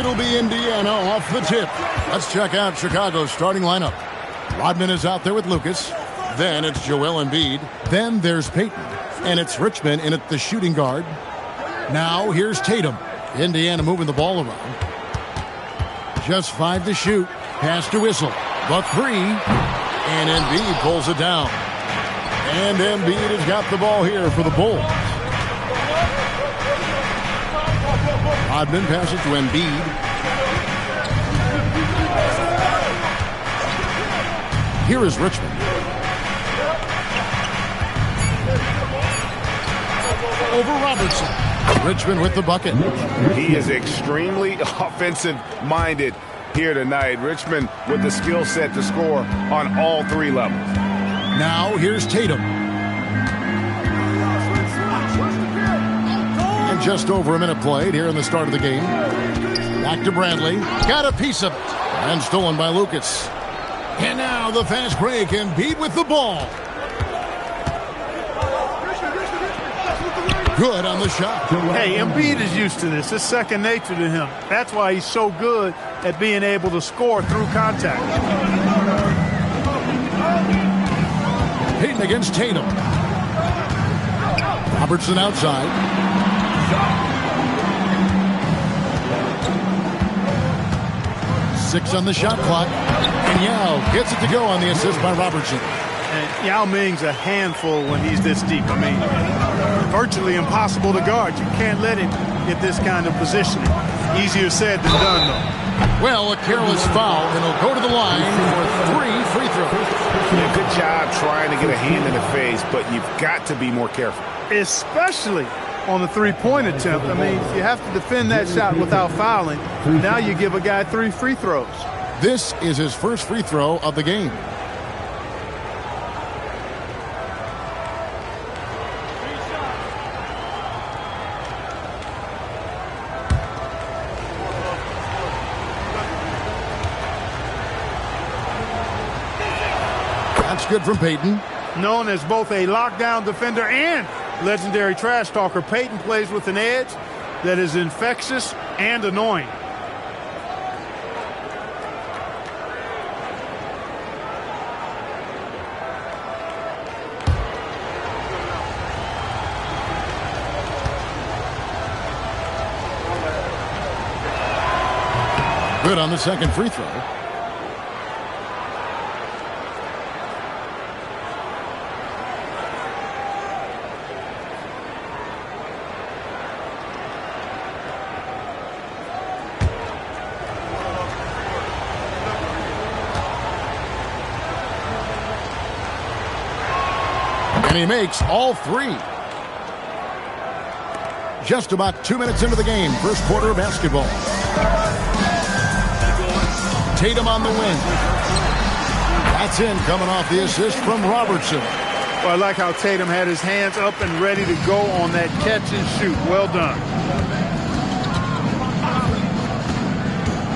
It'll be Indiana off the tip. Let's check out Chicago's starting lineup. Rodman is out there with Lucas. Then it's Joel Embiid. Then there's Payton. And it's Richmond in at the shooting guard. Now here's Tatum. Indiana moving the ball around. Just 5 to shoot. Pass to Whistle. The 3. And Embiid pulls it down. And Embiid has got the ball here for the Bulls. Rodman passes to Embiid. Here is Richmond. Over Robertson. Richmond with the bucket. He is extremely offensive-minded here tonight. Richmond with the skill set to score on all 3 levels. Now here's Tatum. And just over a minute played here in the start of the game. Back to Bradley. Got a piece of it. And stolen by Lucas. And now the fast break. Embiid with the ball. Good on the shot. Hey, Embiid is used to this. It's second nature to him. That's why he's so good at being able to score through contact. Payton against Tatum. Robertson outside. Six on the shot clock. And Yao gets it to go on the assist by Robertson. And Yao Ming's a handful when he's this deep. I mean, virtually impossible to guard. You can't let him get this kind of positioning. Easier said than done, though. Well, a careless foul, and he'll go to the line for 3 free throws. Yeah, good job trying to get a hand in the face, but you've got to be more careful. Especially on the three-point attempt. I mean, you have to defend that shot without fouling. Now you give a guy 3 free throws. This is his first free throw of the game. That's good from Payton. Known as both a lockdown defender and legendary trash talker, Payton plays with an edge that is infectious and annoying. Good on the second free throw. And he makes all 3. Just about 2 minutes into the game, first quarter of basketball. Tatum on the wing. That's in, coming off the assist from Robertson. Well, I like how Tatum had his hands up and ready to go on that catch and shoot. Well done.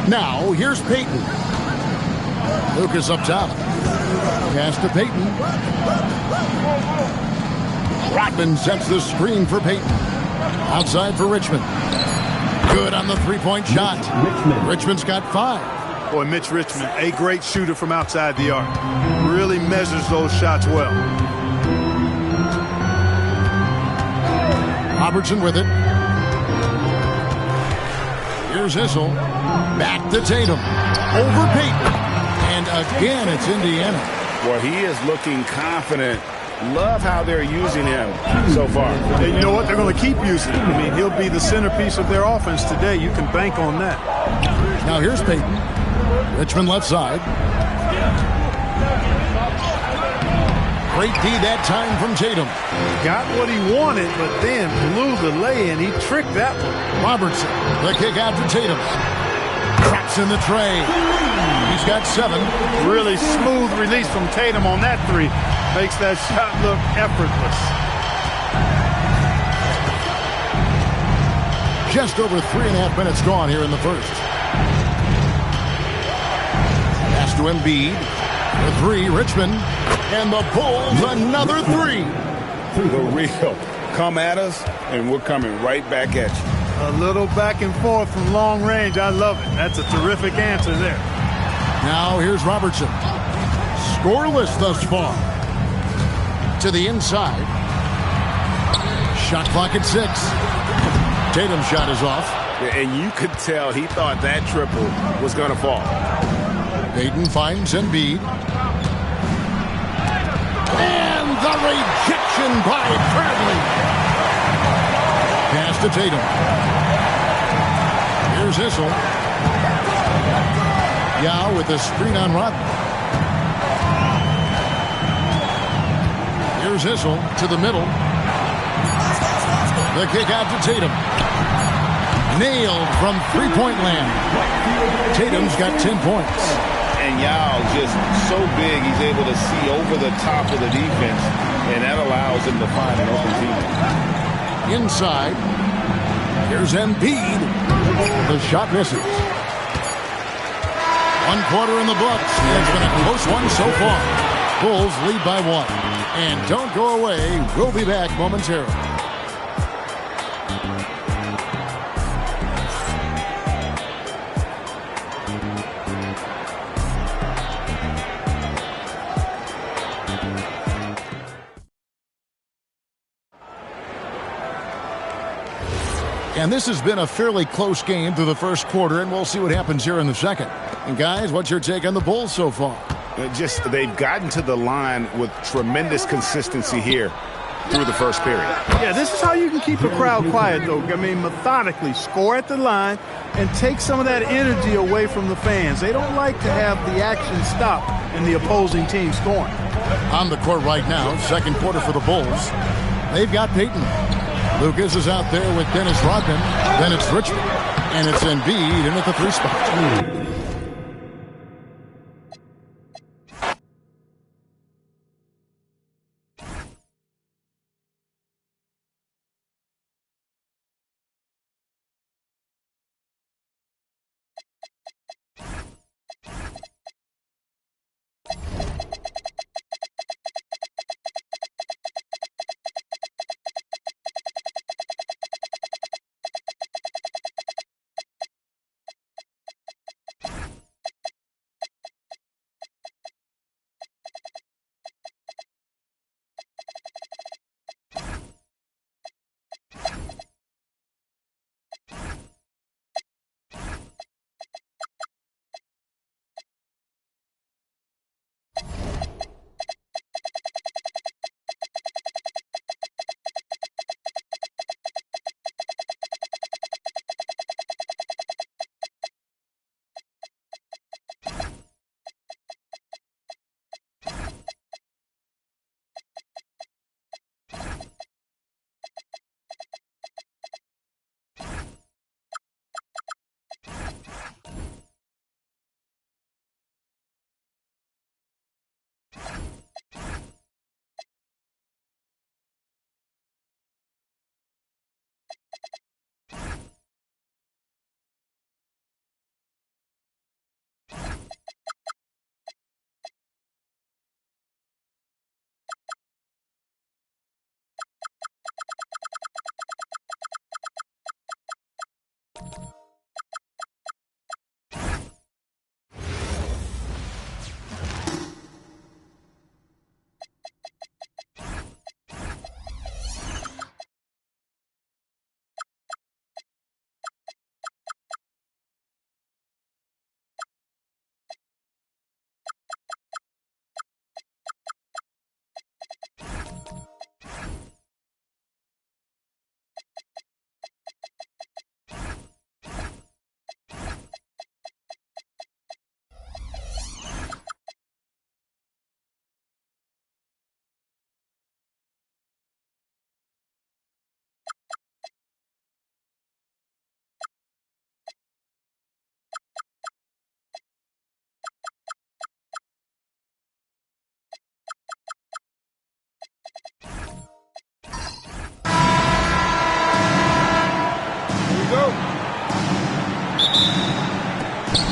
Now, here's Payton. Lucas up top. Pass to Payton. Rodman sets the screen for Payton. Outside for Richmond. Good on the three-point shot. Richmond's got 5. Boy, Mitch Richmond, a great shooter from outside the arc. Really measures those shots well. Robertson with it. Here's Issel. Back to Tatum. Over Payton. And again, it's Indiana. Well, he is looking confident. Love how they're using him so far. And you know what? They're going to keep using him. I mean, he'll be the centerpiece of their offense today. You can bank on that. Now here's Payton. Richmond left side. Great D that time from Tatum. Got what he wanted, but then blew the lay-in. He tricked that one. Robertson, the kick out to Tatum. Traps in the tray. He's got 7. Really smooth release from Tatum on that 3. Makes that shot look effortless. Just over 3.5 minutes gone here in the first. Pass to Embiid. The 3, Richmond. And the Bulls, another 3. The real. Come at us, and we're coming right back at you. A little back and forth from long range. I love it. That's a terrific answer there. Now here's Robertson. Scoreless thus far. To the inside. Shot clock at 6. Tatum's shot is off. And you could tell he thought that triple was going to fall. Payton finds Embiid. And the rejection by Bradley. Pass to Tatum. Here's Issel. Yao with the screen on Rodman. Here's Issel to the middle. The kick out to Tatum. Nailed from three-point land. Tatum's got 10 points. And Yao just so big, he's able to see over the top of the defense, and that allows him to find an open teammate. Inside. Here's Embiid. The shot misses. 1 quarter in the books. It's been a close one so far. Bulls lead by 1. And don't go away. We'll be back momentarily. And this has been a fairly close game through the first quarter, and we'll see what happens here in the second. And guys, what's your take on the Bulls so far? They've gotten to the line with tremendous consistency here through the first period. Yeah, this is how you can keep a crowd quiet, though. I mean, methodically score at the line and take some of that energy away from the fans. They don't like to have the action stop and the opposing team scoring. On the court right now, second quarter for the Bulls. They've got Payton. Lucas is out there with Dennis Rodman. Then it's Richmond. And it's Embiid in at the 3 spot.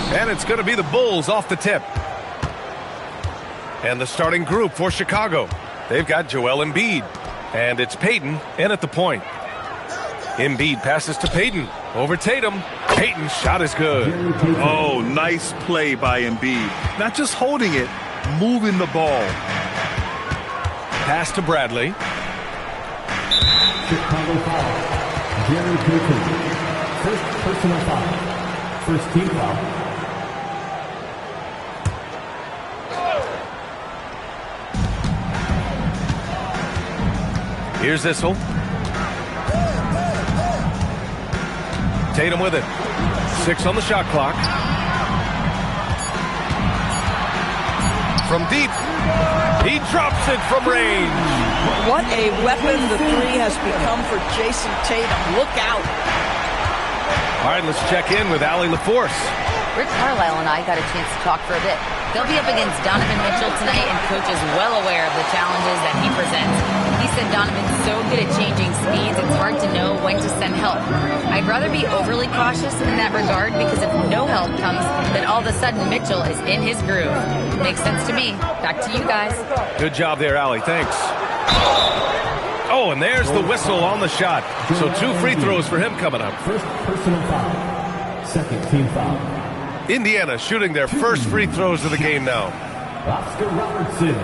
And it's going to be the Bulls off the tip. And the starting group for Chicago. They've got Joel Embiid. And it's Payton in at the point. Embiid passes to Payton. Over Tatum. Payton's shot is good. Oh, nice play by Embiid. Not just holding it, moving the ball. Pass to Bradley. Chicago foul. Gary Payton. First personal foul. First team foul. Here's Issel. Tatum with it. 6 on the shot clock. From deep. He drops it from range. What a weapon the three has become for Jason Tatum. Look out. All right, let's check in with Allie LaForce. Rick Carlisle and I got a chance to talk for a bit. They'll be up against Donovan Mitchell tonight, and Coach is well aware of the challenges that he presents. He said Donovan's so good at changing speeds, it's hard to know when to send help. I'd rather be overly cautious in that regard, because if no help comes, then all of a sudden Mitchell is in his groove. Makes sense to me. Back to you guys. Good job there, Allie. Thanks. Oh, and there's the whistle on the shot. So 2 free throws for him coming up. First personal foul. Second team foul. Indiana shooting their first free throws of the game now. Oscar Robertson.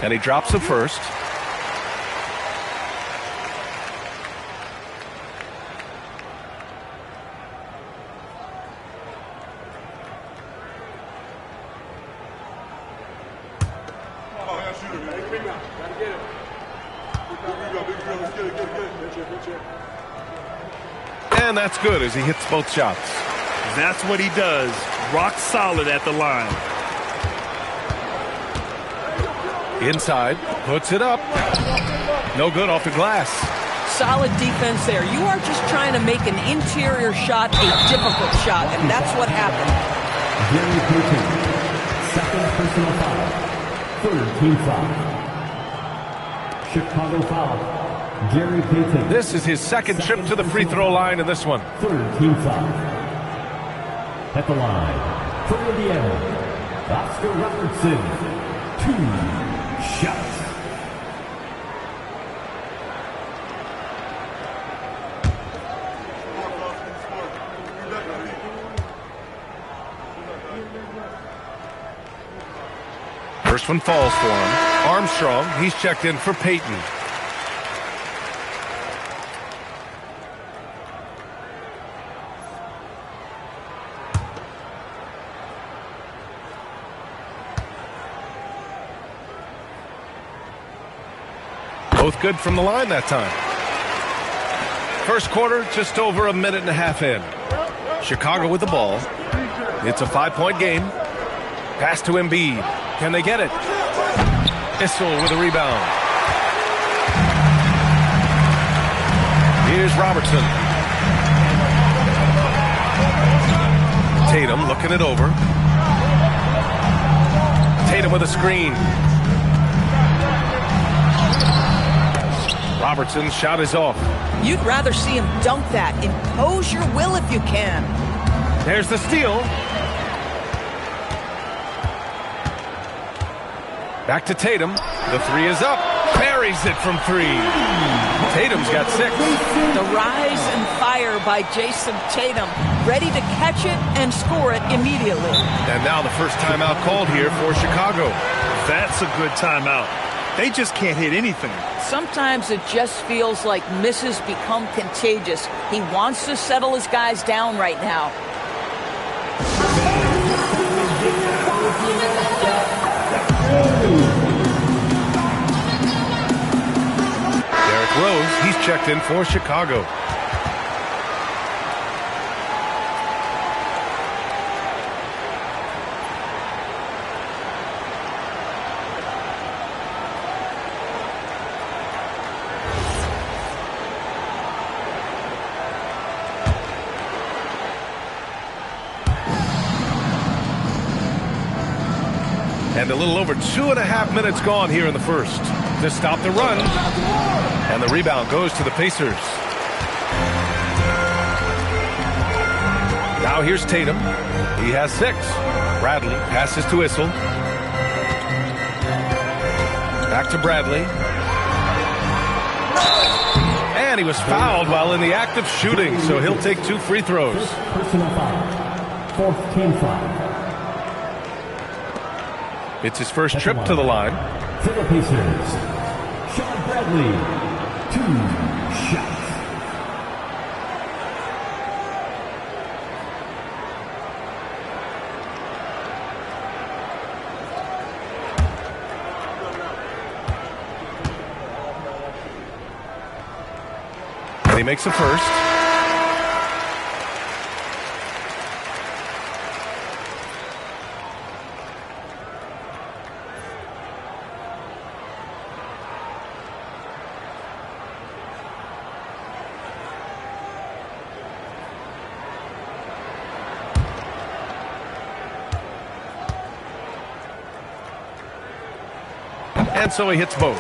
And he drops the first. And that's good as he hits both shots. That's what he does. Rock solid at the line. Inside, puts it up. No good off the glass. Solid defense there. You are just trying to make an interior shot a difficult shot, and that's what happened. Gary Payton. Second personal foul. Third team foul. Chicago foul. Gary Payton. This is his second trip to the free throw line in this one. Third team foul. At the line, for Indiana, Oscar Robertson. 2 shots. First one falls for him. Armstrong, he's checked in for Payton. Both good from the line that time. First quarter, just over a minute and a half in. Chicago with the ball. It's a 5-point game. Pass to Embiid. Can they get it? Issel with a rebound. Here's Robertson. Tatum looking it over. Tatum with a screen. Robertson's shot is off. You'd rather see him dunk that. Impose your will if you can. There's the steal. Back to Tatum. The 3 is up. Buries it from 3. Tatum's got 6. The rise and fire by Jason Tatum. Ready to catch it and score it immediately. And now the first timeout called here for Chicago. That's a good timeout. They just can't hit anything. Sometimes it just feels like misses become contagious. He wants to settle his guys down right now. Derrick Rose, he's checked in for Chicago. And a little over 2.5 minutes gone here in the first. to stop the run. And the rebound goes to the Pacers. Now here's Tatum. He has 6. Bradley passes to Issel. Back to Bradley. And he was fouled while in the act of shooting, so he'll take 2 free throws. Personal foul. 4th team foul. It's his first trip to the line. For the Pacers, Shawn Bradley, 2 shots. And he makes the first. And so he hits both.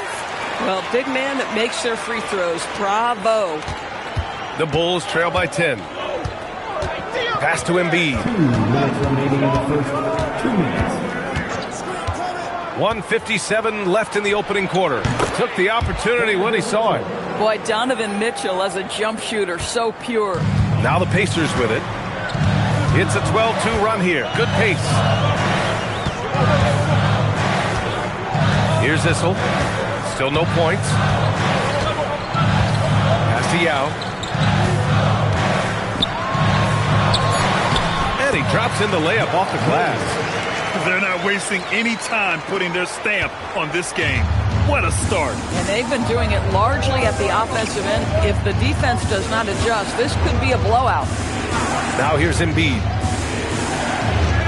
Well, big man that makes their free throws. Bravo. The Bulls trail by 10. Pass to Embiid. 2 minutes remaining in the first 2 minutes. 1:57 left in the opening quarter. Took the opportunity when he saw it. Boy, Donovan Mitchell as a jump shooter, so pure. Now the Pacers with it. It's a 12-2 run here. Good pace. Here's Issel. Still no points. Pass to Yao. And he drops in the layup off the glass. They're not wasting any time putting their stamp on this game. What a start. And they've been doing it largely at the offensive end. If the defense does not adjust, this could be a blowout. Now here's Embiid.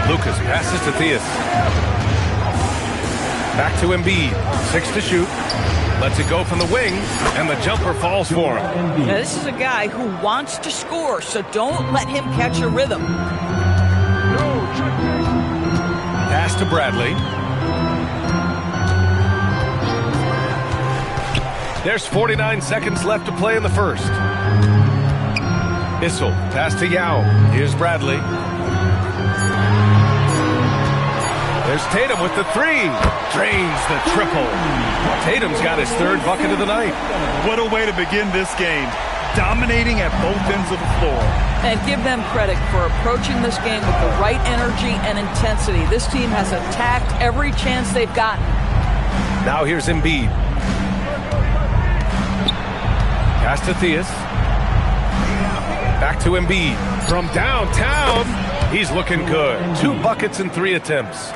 Lucas passes to Theus. Back to Embiid. 6 to shoot. Lets it go from the wing, and the jumper falls for him. Now, this is a guy who wants to score, so don't let him catch a rhythm. Pass to Bradley. There's 49 seconds left to play in the first. Issel, pass to Yao. Here's Bradley. There's Tatum with the 3. Drains the triple. Tatum's got his 3rd bucket of the night. What a way to begin this game. Dominating at both ends of the floor. And give them credit for approaching this game with the right energy and intensity. This team has attacked every chance they've gotten. Now here's Embiid. Pass to Theus. Back to Embiid. From downtown, he's looking good. 2 buckets in 3 attempts.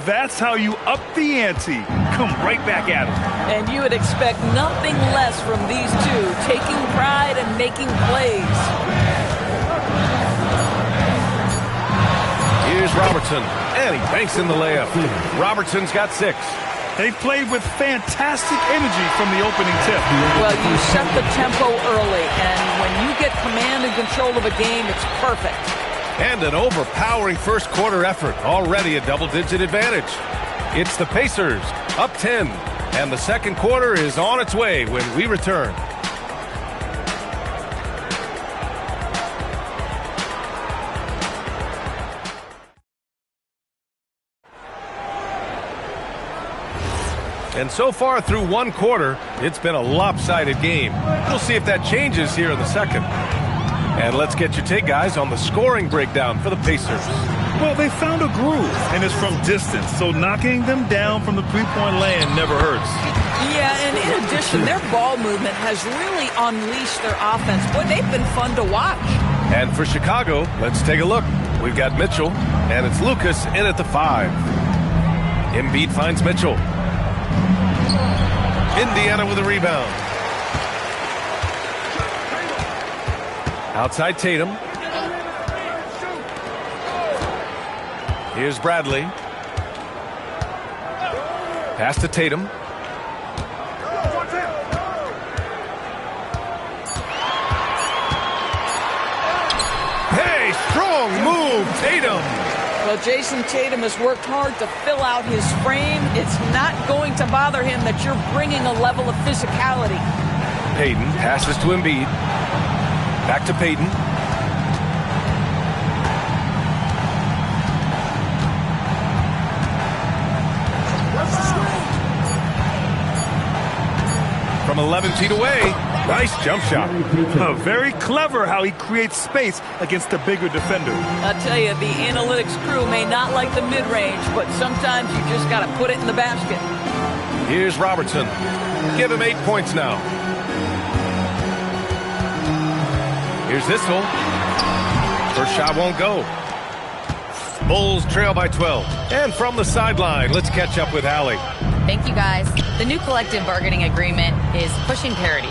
That's how you up the ante. Come right back at him. And you would expect nothing less from these two, taking pride and making plays. Here's Robertson, and he banks in the layup. Robertson's got 6. They've played with fantastic energy from the opening tip. Well, you set the tempo early, and when you get command and control of a game, it's perfect. And an overpowering first quarter effort, already a double-digit advantage. It's the Pacers, up 10, and the second quarter is on its way when we return. And so far through one quarter, it's been a lopsided game. We'll see if that changes here in the second. And let's get your take, guys, on the scoring breakdown for the Pacers. Well, they found a groove, and it's from distance, so knocking them down from the three-point land never hurts. Yeah, and in addition, their ball movement has really unleashed their offense. Boy, they've been fun to watch. And for Chicago, let's take a look. We've got Mitchell, and it's Lucas in at the 5. Embiid finds Mitchell. Indiana with a rebound. Outside Tatum. Here's Bradley. Pass to Tatum. Hey, strong move, Tatum. Well, Jason Tatum has worked hard to fill out his frame. It's not going to bother him that you're bringing a level of physicality. Payton passes to Embiid. Back to Payton. From 11 feet away. Nice jump shot. Very clever how he creates space against the bigger defender. I'll tell you, the analytics crew may not like the mid-range, but sometimes you just got to put it in the basket. Here's Robertson. Give him 8 points now. Here's Issel. First shot won't go. Bulls trail by 12. And from the sideline, let's catch up with Allie. Thank you, guys. The new collective bargaining agreement is pushing parity.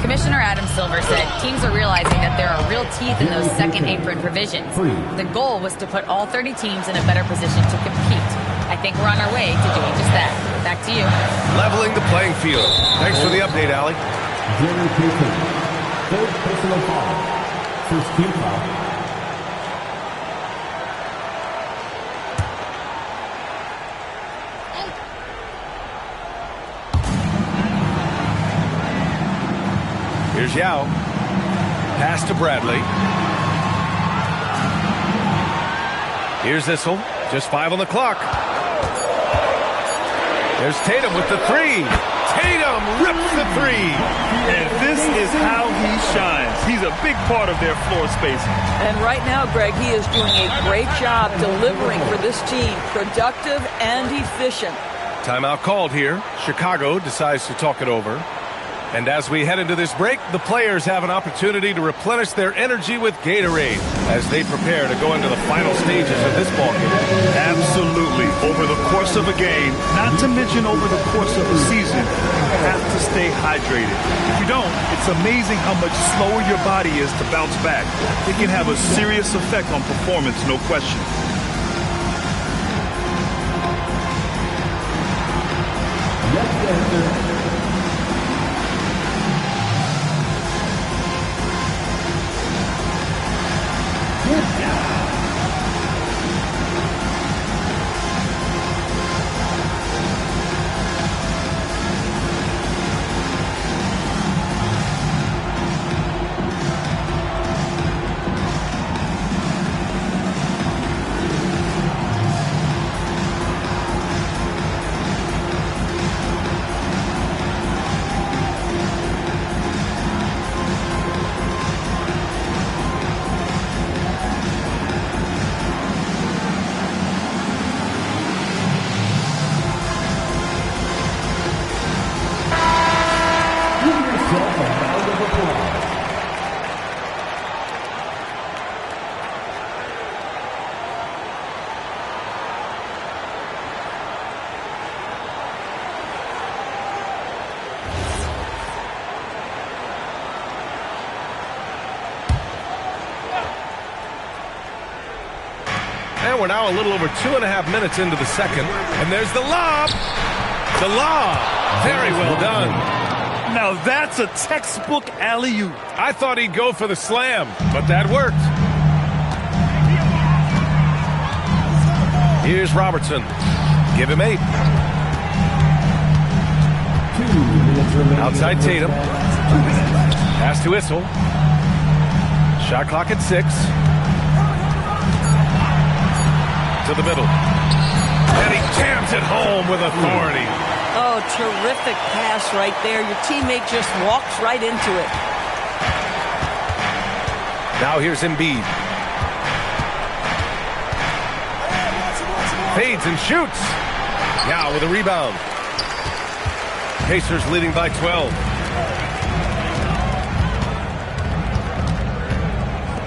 Commissioner Adam Silver said teams are realizing that there are real teeth in those second apron provisions. The goal was to put all 30 teams in a better position to compete. I think we're on our way to doing just that. Back to you. Leveling the playing field. Thanks for the update, Allie. Gary Payton. Third personal foul. First team foul. Here's Yao. Pass to Bradley. Here's Issel. Just 5 on the clock. There's Tatum with the three. Tatum rips the three. And this is how he shines. He's a big part of their floor space. And right now, Greg, he is doing a great job delivering for this team. Productive and efficient. Timeout called here. Chicago decides to talk it over. And as we head into this break, the players have an opportunity to replenish their energy with Gatorade as they prepare to go into the final stages of this ballgame. Absolutely. Over the course of a game, not to mention over the course of a season, you have to stay hydrated. If you don't, it's amazing how much slower your body is to bounce back. It can have a serious effect on performance, no question. And we're now a little over 2.5 minutes into the second. And there's the lob. The lob. Very well done. Now that's a textbook alley-oop. I thought he'd go for the slam, but that worked. Here's Robertson. Give him 8. Outside Tatum. Pass to Issel. Shot clock at 6. To the middle. And he jams it home with authority. Oh, terrific pass right there. Your teammate just walks right into it. Now here's Embiid. Fades and shoots. Now with a rebound. Pacers leading by 12.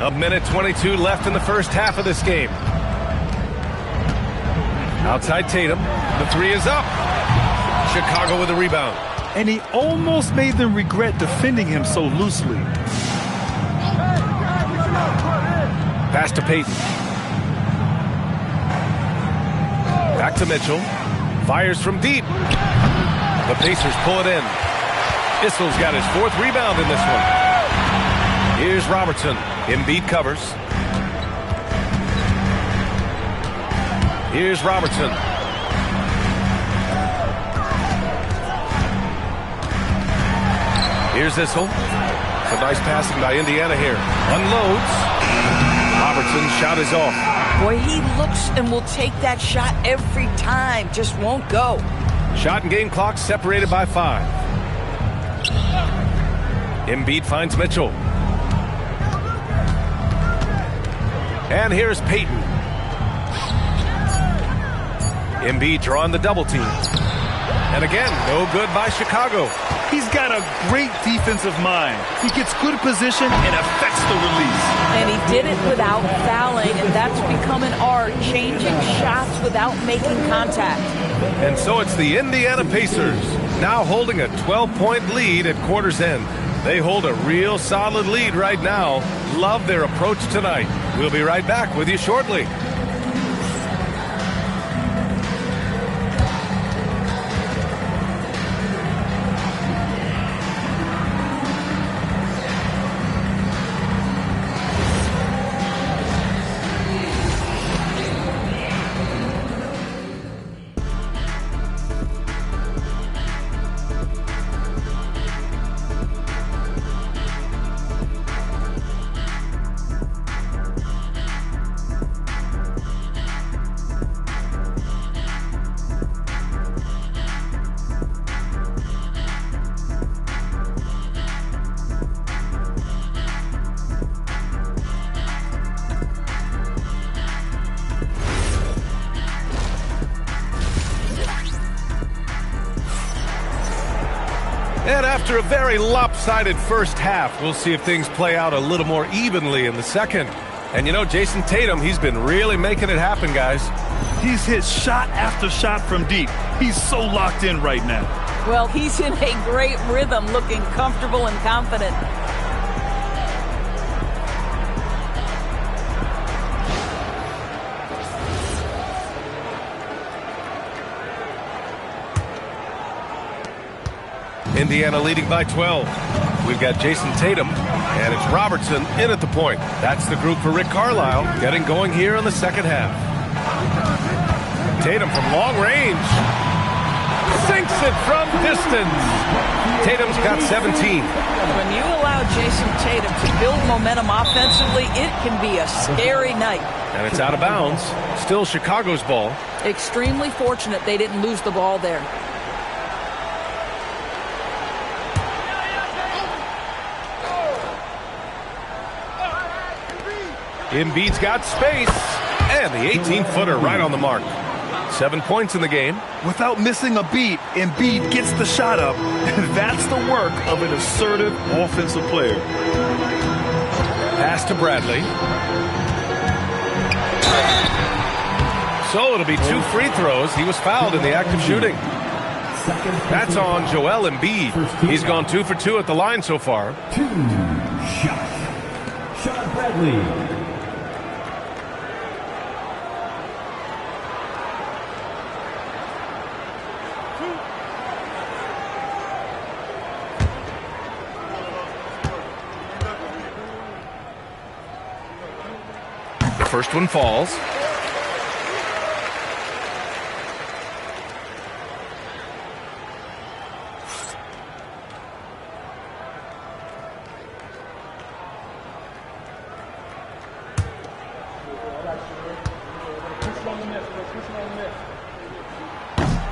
A minute 22 left in the first half of this game. Outside Tatum. The three is up. Chicago with a rebound. And he almost made them regret defending him so loosely. Pass to Payton. Back to Mitchell. Fires from deep. The Pacers pull it in. Issel's got his 4th rebound in this one. Here's Robertson. Embiid covers. Here's Robertson. Here's Issel. Some nice passing by Indiana here. Unloads. Robertson's shot is off. Boy, he looks and will take that shot every time. Just won't go. Shot and game clock separated by 5. Embiid finds Mitchell. And here's Payton. Embiid drawing the double team. And again, no good by Chicago. He's got a great defensive mind. He gets good position and affects the release. And he did it without fouling, and that's become an art, changing shots without making contact. And so it's the Indiana Pacers, now holding a 12-point lead at quarter's end. They hold a real solid lead right now. Love their approach tonight. We'll be right back with you shortly. And after a very lopsided first half, we'll see if things play out a little more evenly in the second. And you know, Jason Tatum, he's been really making it happen, guys. He's hit shot after shot from deep. He's so locked in right now. Well, he's in a great rhythm, looking comfortable and confident. Indiana leading by 12. We've got Jason Tatum, and it's Robertson in at the point. That's the group for Rick Carlisle, getting going here in the second half. Tatum from long range. Sinks it from distance. Tatum's got 17. When you allow Jason Tatum to build momentum offensively, it can be a scary night. And it's out of bounds. Still Chicago's ball. Extremely fortunate they didn't lose the ball there. Embiid's got space, and the 18-footer right on the mark. 7 points in the game. Without missing a beat, Embiid gets the shot up. That's the work of an assertive offensive player. Pass to Bradley. So it'll be 2 free throws. He was fouled in the act of shooting. That's on Joel Embiid. He's gone 2 for 2 at the line so far. 2 shots. Sean Bradley. First one falls.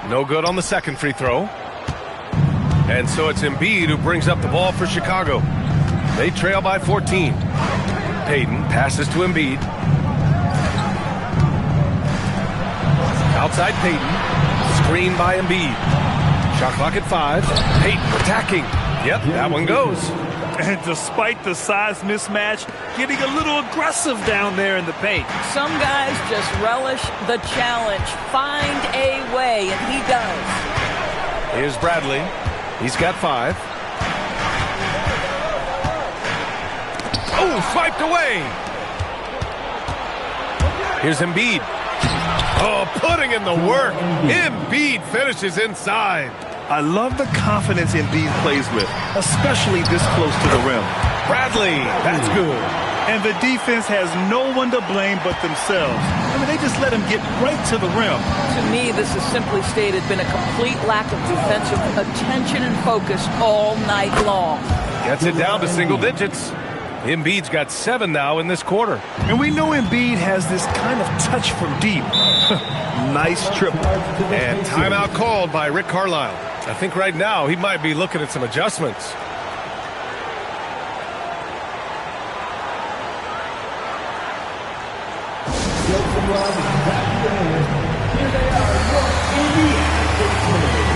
No good on the second free throw. And so it's Embiid who brings up the ball for Chicago. They trail by 14. Payton passes to Embiid. Outside Payton. Screen by Embiid. Shot clock at 5. Payton attacking. Yep, that one goes. And despite the size mismatch, getting a little aggressive down there in the paint. Some guys just relish the challenge. Find a way, and he does. Here's Bradley. He's got 5. Oh, swiped away. Here's Embiid. Oh, putting in the work. Embiid finishes inside. I love the confidence Embiid plays with, especially this close to the rim. Bradley, that's good. And the defense has no one to blame but themselves. I mean, they just let him get right to the rim. To me, this has simply stated been a complete lack of defensive attention and focus all night long. Gets it down to single digits. Embiid's got 7 now in this quarter. And we know Embiid has this kind of touch from deep. Nice triple. And timeout called by Rick Carlisle. I think right now he might be looking at some adjustments. Here they are, your Indiana State Warriors.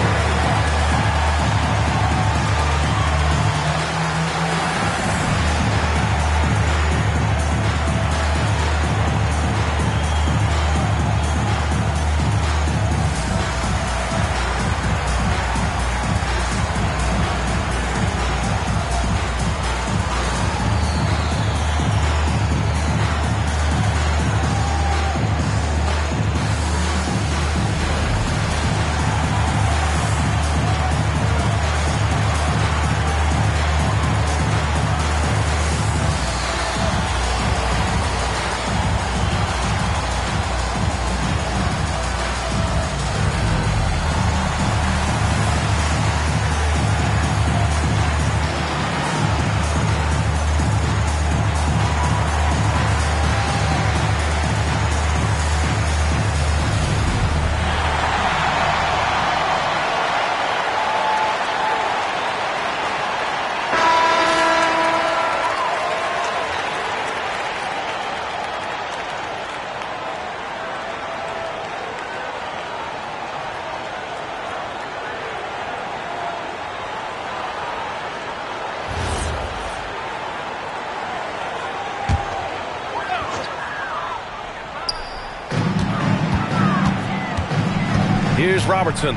Here's Robertson.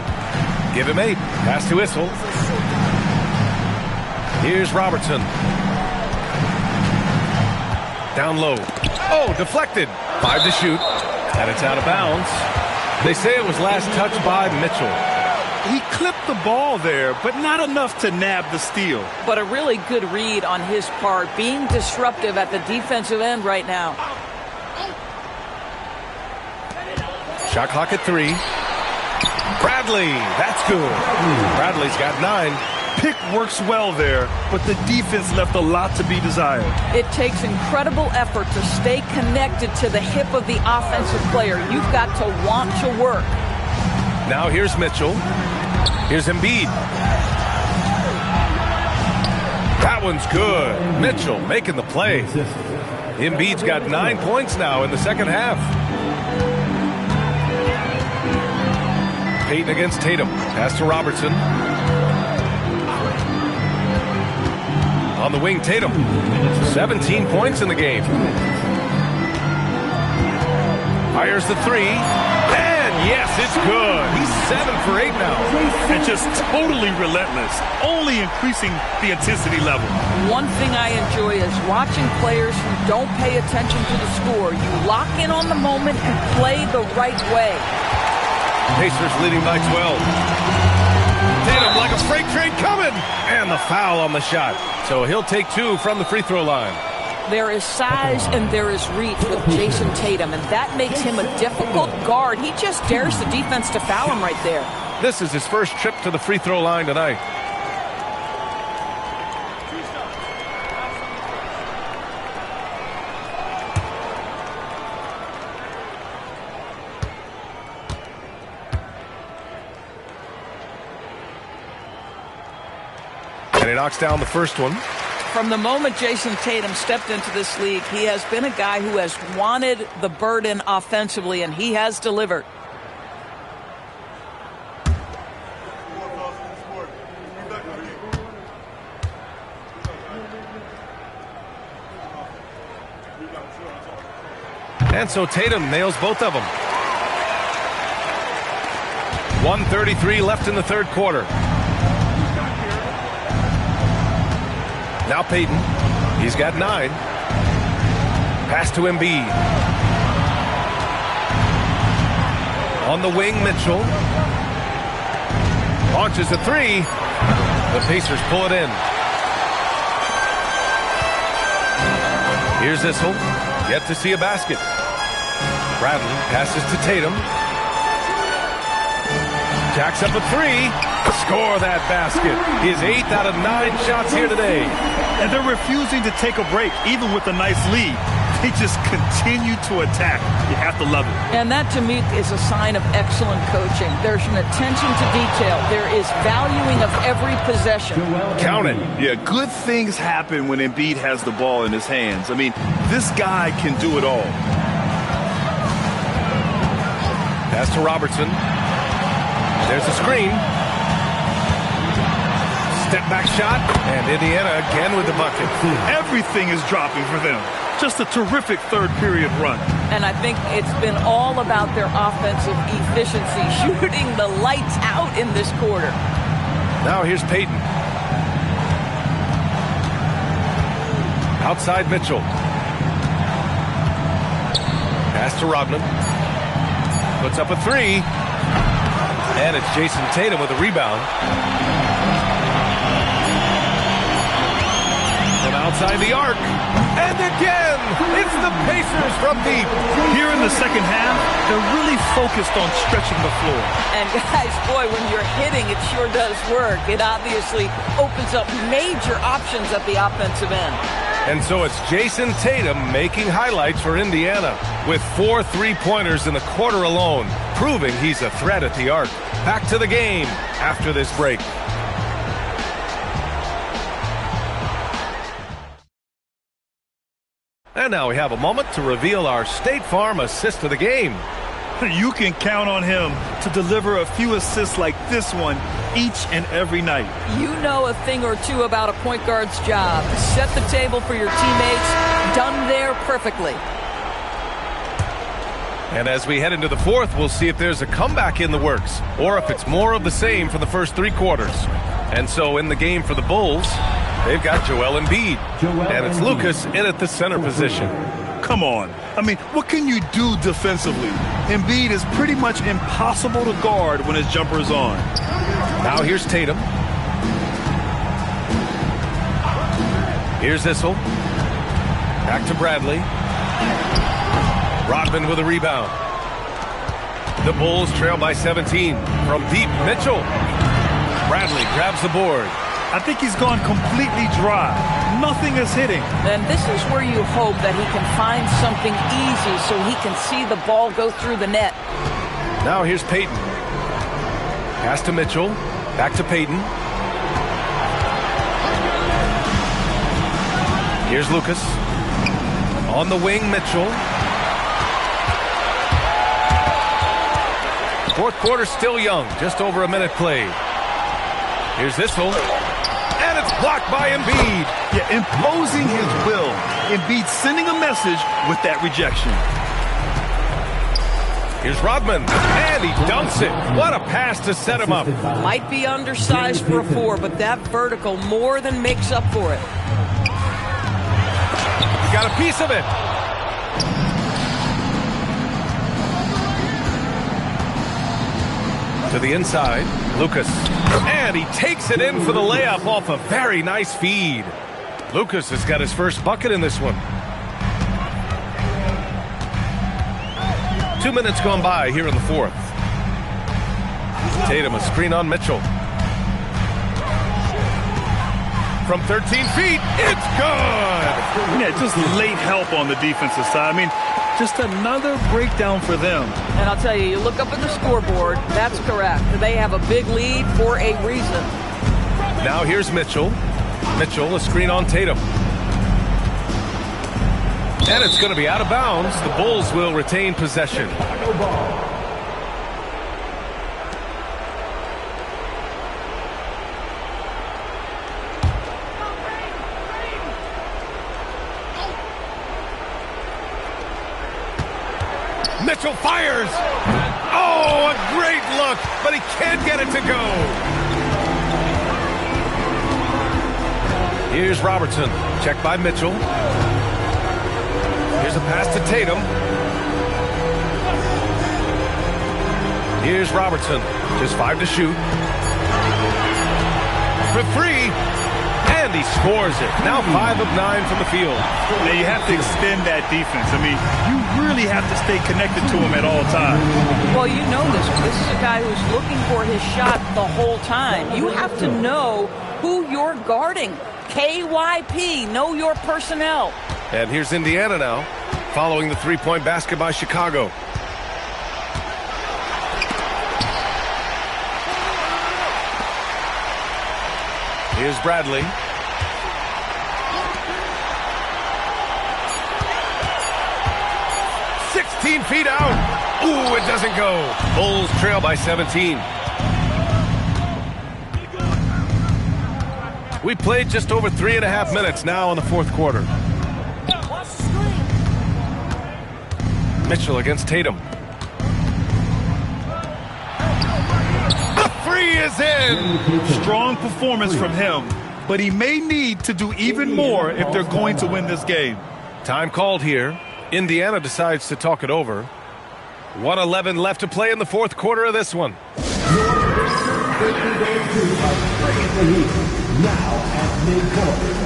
Give him 8. Pass to Issel. Here's Robertson. Down low. Oh, deflected. 5 to shoot. And it's out of bounds. They say it was last touched by Mitchell. He clipped the ball there, but not enough to nab the steal. But a really good read on his part, being disruptive at the defensive end right now. Shot clock at 3. Bradley, that's good. Bradley's got 9. Pick works well there, but the defense left a lot to be desired. It takes incredible effort to stay connected to the hip of the offensive player. You've got to want to work. Now here's Mitchell. Here's Embiid. That one's good. Mitchell making the play. Embiid's got 9 points now in the second half. Payton against Tatum. Pass to Robertson. On the wing, Tatum. 17 points in the game. Fires the 3. And yes, it's good. He's 7 for 8 now. And just totally relentless, only increasing the intensity level. One thing I enjoy is watching players who don't pay attention to the score. You lock in on the moment and play the right way. Pacers leading by 12. Tatum like a freight train coming. And the foul on the shot. So he'll take 2 from the free throw line. There is size and there is reach with Jason Tatum, and that makes him a difficult guard. He just dares the defense to foul him right there. This is his first trip to the free throw line tonight. And he knocks down the first one. From the moment Jason Tatum stepped into this league, he has been a guy who has wanted the burden offensively, and he has delivered. And so Tatum nails both of them. 1:33 left in the third quarter. Now Payton. He's got 9. Pass to Embiid. On the wing, Mitchell. Launches a 3. The Pacers pull it in. Here's Issel. Yet to see a basket. Bradley passes to Tatum. Jacks up a three. Score that basket. His 8th out of 9 shots here today. And they're refusing to take a break, even with a nice lead. They just continue to attack. You have to love it. And that, to me, is a sign of excellent coaching. There's an attention to detail. There is valuing of every possession. Count it. Yeah, good things happen when Embiid has the ball in his hands. I mean, this guy can do it all. Pass to Robertson. There's a screen. Step back shot. And Indiana again with the bucket. Everything is dropping for them. Just a terrific third period run. And I think it's been all about their offensive efficiency, shooting the lights out in this quarter. Now here's Payton. Outside Mitchell. Pass to Rodman. Puts up a three. And it's Jason Tatum with a rebound. From outside the arc. And again, it's the Pacers from deep. Here in the second half, they're really focused on stretching the floor. And guys, boy, when you're hitting, it sure does work. It obviously opens up major options at the offensive end. And so it's Jason Tatum making highlights for Indiana with 4 3-pointers in the quarter alone, proving he's a threat at the arc. Back to the game after this break. And now we have a moment to reveal our State Farm assist of the game. You can count on him to deliver a few assists like this one each and every night. You know a thing or two about a point guard's job. Set the table for your teammates. Done there perfectly. And as we head into the fourth, we'll see if there's a comeback in the works or if it's more of the same for the first 3 quarters. And so in the game for the Bulls, they've got Joel Embiid. And it's Lucas in at the center position. Come on. I mean, what can you do defensively? Embiid is pretty much impossible to guard when his jumper is on. Now here's Tatum. Here's Issel. Back to Bradley. Rodman with a rebound. The Bulls trail by 17. From deep, Mitchell. Bradley grabs the board. I think he's gone completely dry. Nothing is hitting. And this is where you hope that he can find something easy so he can see the ball go through the net. Now here's Payton. Pass to Mitchell. Back to Payton. Here's Lucas. On the wing, Mitchell. Fourth quarter still young. Just over a minute played. Here's Issel. And it's blocked by Embiid. Yeah, imposing his will. Embiid sending a message with that rejection. Here's Rodman. And he dunks it. What a pass to set him up. Might be undersized for a 4, but that vertical more than makes up for it. He got a piece of it. To the inside, Lucas. And he takes it in for the layup off a very nice feed. Lucas has got his first bucket in this one. 2 minutes gone by here in the fourth. Tatum a screen on Mitchell. From 13 feet, it's good! Yeah, just late help on the defensive side. I mean, just another breakdown for them. And I'll tell you, you look up at the scoreboard, that's correct. They have a big lead for a reason. Now here's Mitchell. Mitchell, a screen on Tatum. And it's going to be out of bounds. The Bulls will retain possession. Mitchell fires. Oh, a great look, but he can't get it to go. Here's Robertson. Checked by Mitchell. Here's a pass to Tatum. Here's Robertson. Just 5 to shoot. For 3. And he scores it. Now 5 of 9 from the field. Now you have to extend that defense. I mean, you really have to stay connected to him at all times. Well, you know this. This is a guy who's looking for his shot the whole time. You have to know who you're guarding. KYP, know your personnel. And here's Indiana now, following the three-point basket by Chicago. Here's Bradley. Feet out. Ooh, it doesn't go. Bulls trail by 17. We played just over 3.5 minutes now in the fourth quarter. Mitchell against Tatum. The three is in. Strong performance from him, but he may need to do even more if they're going to win this game. Time called here. Indiana decides to talk it over. 1:11 left to play in the fourth quarter of this one. Now at midcourt.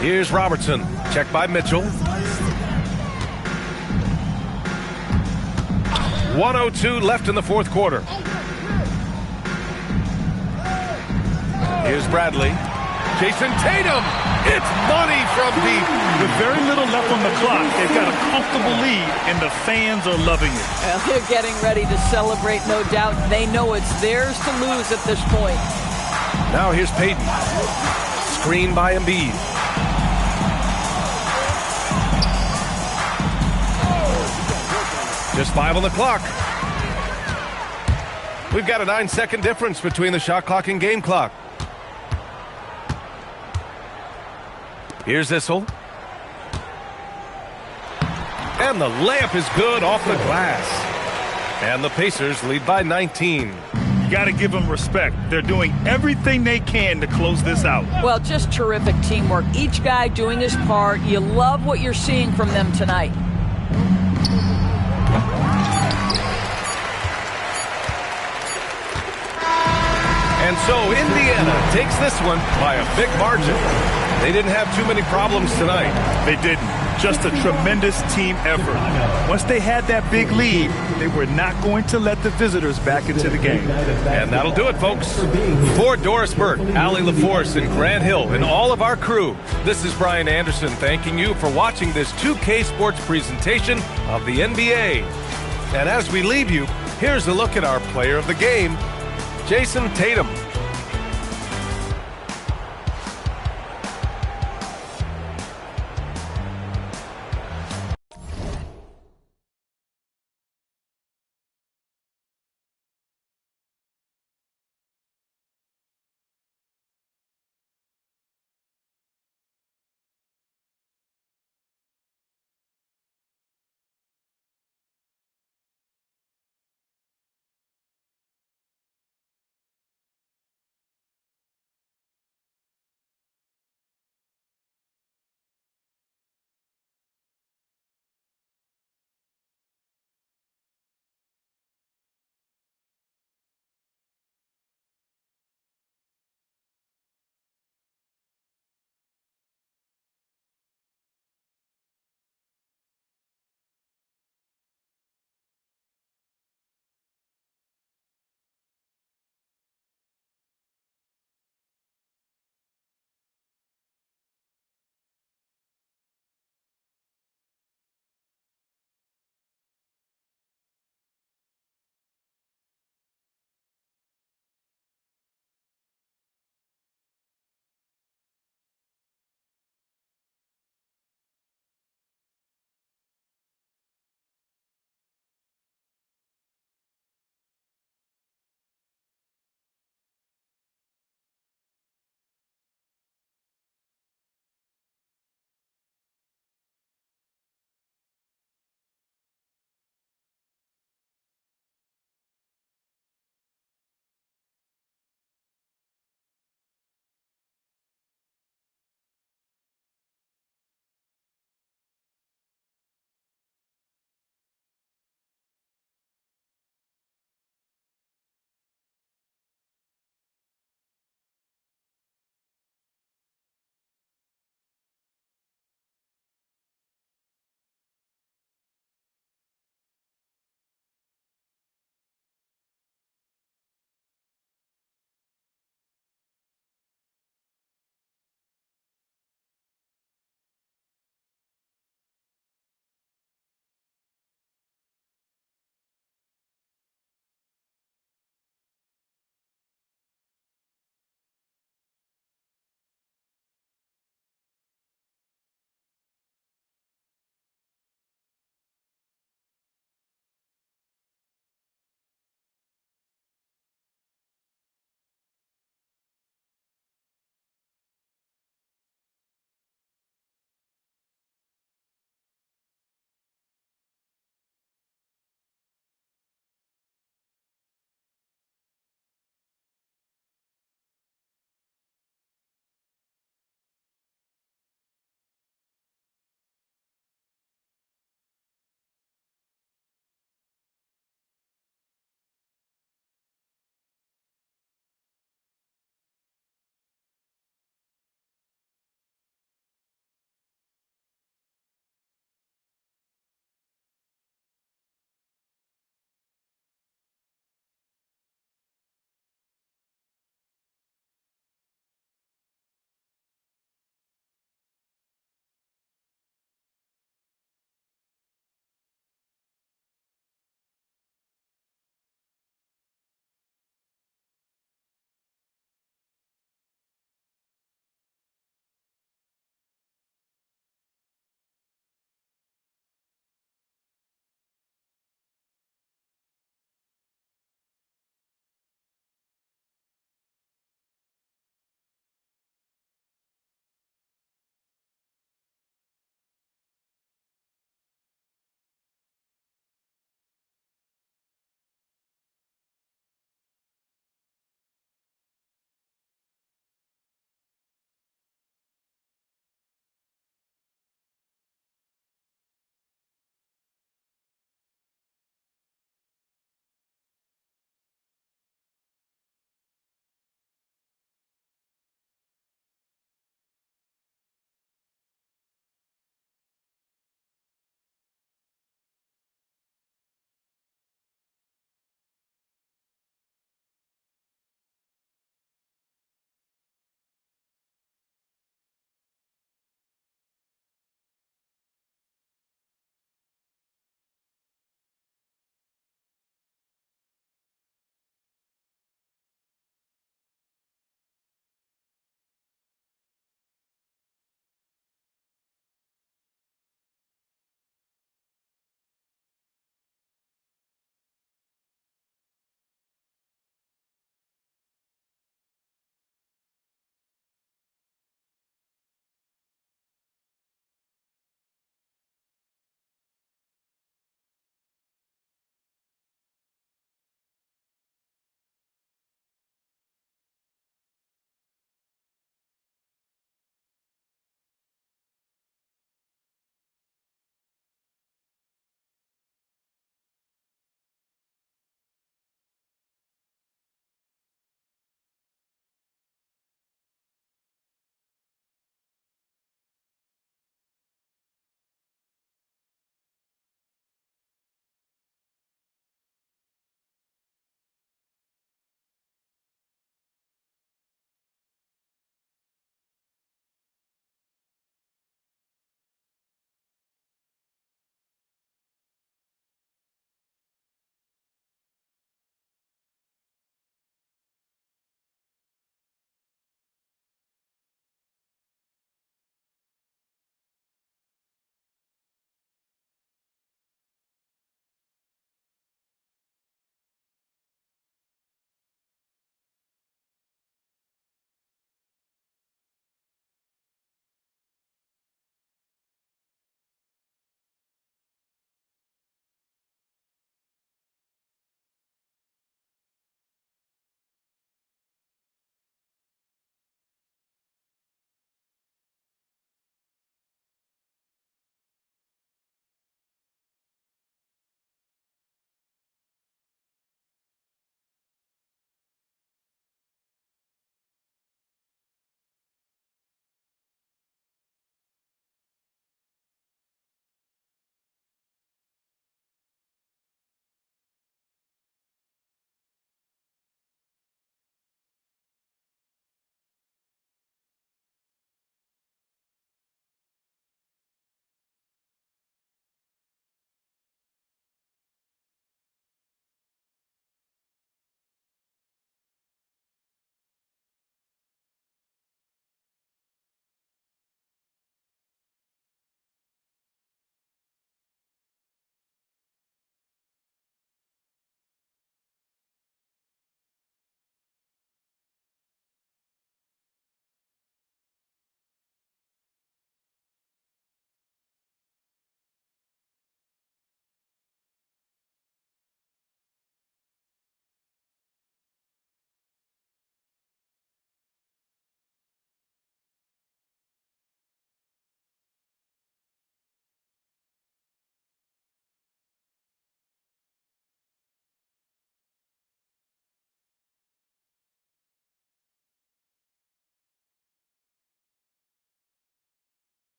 Here's Robertson. Checked by Mitchell. 1:02 left in the fourth quarter. Here's Bradley. Jason Tatum. It's money from deep. With very little left on the clock, they've got a comfortable lead, and the fans are loving it. Well, they're getting ready to celebrate, no doubt. They know it's theirs to lose at this point. Now here's Payton. Screen by Embiid. Just 5 on the clock. We've got a 9-second difference between the shot clock and game clock. Here's Issel. And the layup is good off the glass. And the Pacers lead by 19. You got to give them respect. They're doing everything they can to close this out. Well, just terrific teamwork. Each guy doing his part. You love what you're seeing from them tonight. And so Indiana takes this one by a big margin. They didn't have too many problems tonight. They didn't. Just a tremendous team effort. Once they had that big lead, they were not going to let the visitors back into the game. And that'll do it, folks. For Doris Burke, Allie LaForce, and Grant Hill, and all of our crew, this is Brian Anderson thanking you for watching this 2K Sports presentation of the NBA. And as we leave you, here's a look at our player of the game, Jason Tatum.